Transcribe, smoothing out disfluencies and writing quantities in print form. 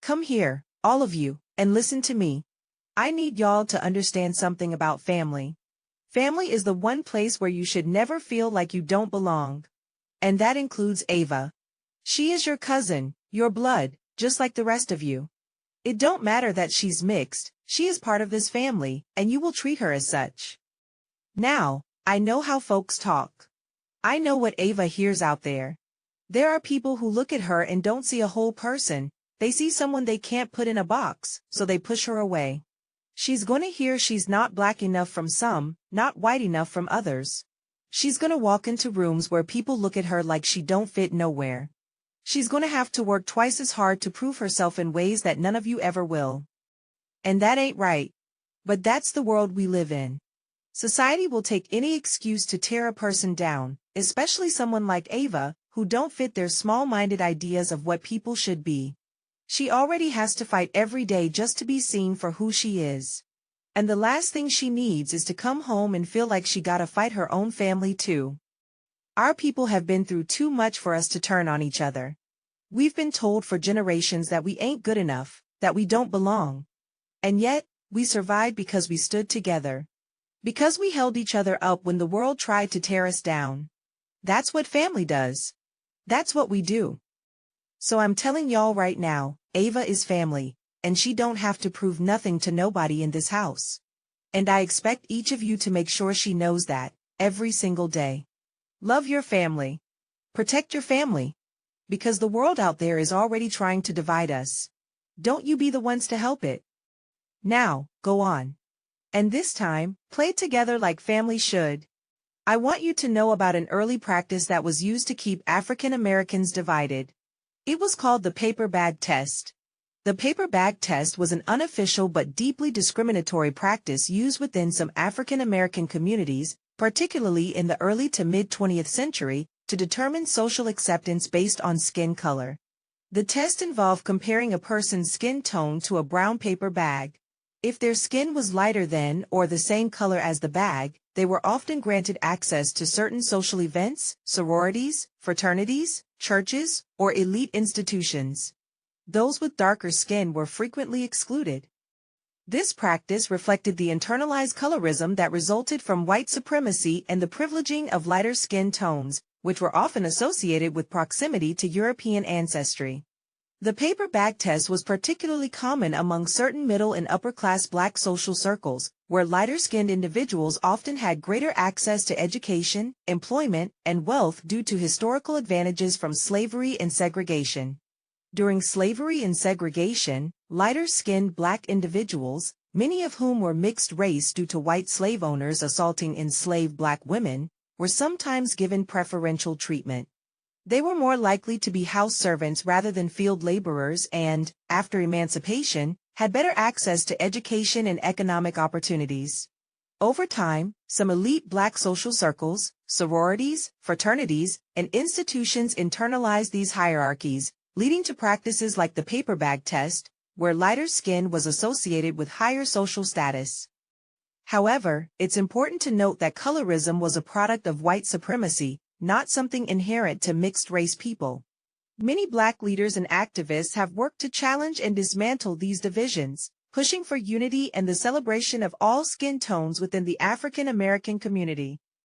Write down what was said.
Come here, all of you, and listen to me. I need y'all to understand something about family. Family is the one place where you should never feel like you don't belong. And that includes Ava. She is your cousin, your blood, just like the rest of you. It don't matter that she's mixed, she is part of this family, and you will treat her as such. Now, I know how folks talk. I know what Ava hears out there. There are people who look at her and don't see a whole person, they see someone they can't put in a box, so they push her away. She's gonna hear she's not black enough from some, not white enough from others. She's gonna walk into rooms where people look at her like she don't fit nowhere. She's gonna have to work twice as hard to prove herself in ways that none of you ever will. And that ain't right. But that's the world we live in. Society will take any excuse to tear a person down, especially someone like Ava, who don't fit their small-minded ideas of what people should be. She already has to fight every day just to be seen for who she is. And the last thing she needs is to come home and feel like she gotta fight her own family too. Our people have been through too much for us to turn on each other. We've been told for generations that we ain't good enough, that we don't belong. And yet, we survived because we stood together. Because we held each other up when the world tried to tear us down. That's what family does. That's what we do. So I'm telling y'all right now, Ava is family, and she don't have to prove nothing to nobody in this house. And I expect each of you to make sure she knows that, every single day. Love your family. Protect your family. Because the world out there is already trying to divide us. Don't you be the ones to help it. Now, go on. And this time, play together like family should. I want you to know about an early practice that was used to keep African Americans divided. It was called the paper bag test. The paper bag test was an unofficial but deeply discriminatory practice used within some African American communities, particularly in the early to mid-20th century, to determine social acceptance based on skin color. The test involved comparing a person's skin tone to a brown paper bag. If their skin was lighter than or the same color as the bag, they were often granted access to certain social events, sororities, fraternities, churches, or elite institutions. Those with darker skin were frequently excluded. This practice reflected the internalized colorism that resulted from white supremacy and the privileging of lighter skin tones, which were often associated with proximity to European ancestry. The paper bag test was particularly common among certain middle and upper-class black social circles, where lighter-skinned individuals often had greater access to education, employment, and wealth due to historical advantages from slavery and segregation. During slavery and segregation, lighter-skinned black individuals, many of whom were mixed race due to white slave owners assaulting enslaved black women, were sometimes given preferential treatment. They were more likely to be house servants rather than field laborers and, after emancipation, had better access to education and economic opportunities. Over time, some elite black social circles, sororities, fraternities, and institutions internalized these hierarchies, leading to practices like the paper bag test, where lighter skin was associated with higher social status. However, it's important to note that colorism was a product of white supremacy, not something inherent to mixed-race people. Many black leaders and activists have worked to challenge and dismantle these divisions, pushing for unity and the celebration of all skin tones within the African American community.